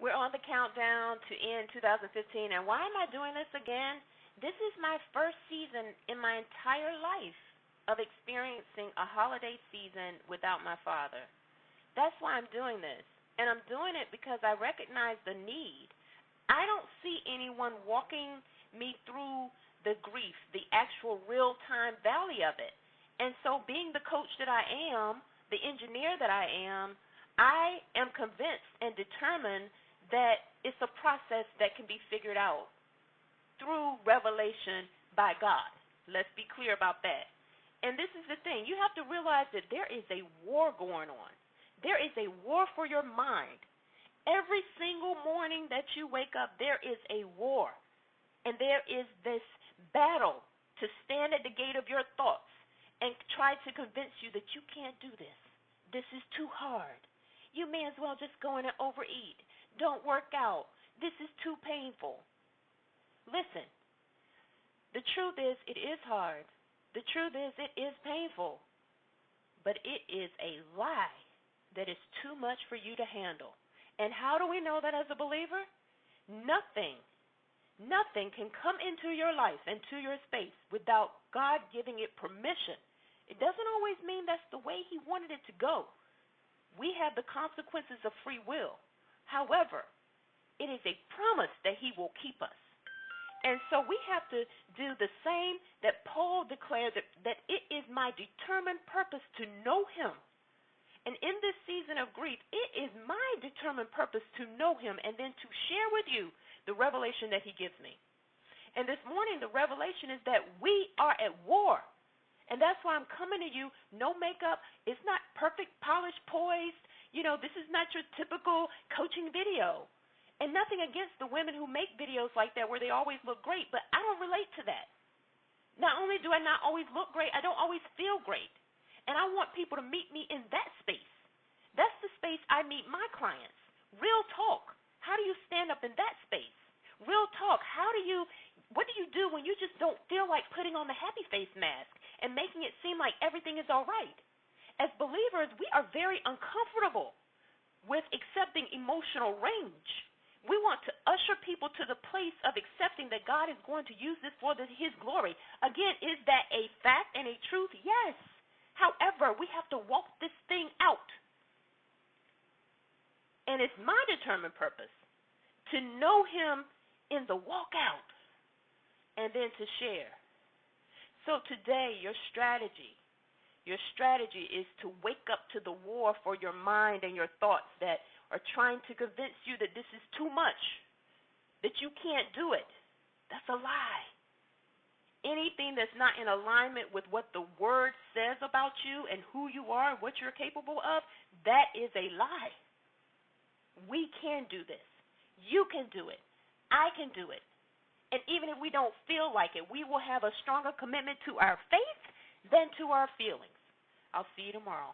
We're on the countdown to end 2015, and why am I doing this again? This is my first season in my entire life of experiencing a holiday season without my father. That's why I'm doing this, and I'm doing it because I recognize the need. I don't see anyone walking me through the grief, the actual real-time valley of it. And so being the coach that I am, the engineer that I am convinced and determined that it's a process that can be figured out through revelation by God. Let's be clear about that. And this is the thing. You have to realize that there is a war going on. There is a war for your mind. Every single morning that you wake up, there is a war. And there is this battle to stand at the gate of your thoughts and try to convince you that you can't do this. This is too hard. You may as well just go in and overeat. Don't work out. This is too painful. Listen, the truth is it is hard. The truth is it is painful. But it is a lie that is too much for you to handle. And how do we know that as a believer? Nothing can come into your life, into your space, without God giving it permission. It doesn't always mean that's the way He wanted it to go. We have the consequences of free will. However, it is a promise that He will keep us. And so we have to do the same that Paul declared, that it is my determined purpose to know Him. And in this season of grief, it is my determined purpose to know Him and then to share with you the revelation that He gives me. And this morning, the revelation is that we are at war. And that's why I'm coming to you, no makeup. It's not perfect, polished, poised. This is not your typical coaching video. And nothing against the women who make videos like that where they always look great, but I don't relate to that. Not only do I not always look great, I don't always feel great. And I want people to meet me in that space. That's the space I meet my clients. Real talk. How do you stand up in that space? Real talk. What do you do when you just don't feel like putting on the happy face mask and making it seem like everything is all right? As believers, we are very uncomfortable with accepting emotional range. We want to usher people to the place of accepting that God is going to use this for His glory. Again, is that a fact and a truth? Yes. However, we have to walk this thing out. And it's my determined purpose to know Him in the walk out and then to share. So today, your strategy is to wake up to the war for your mind and your thoughts that are trying to convince you that this is too much, that you can't do it. That's a lie. Anything that's not in alignment with what the Word says about you and who you are and what you're capable of, that is a lie. We can do this. You can do it. I can do it. And even if we don't feel like it, we will have a stronger commitment to our faith than to our feelings. I'll see you tomorrow.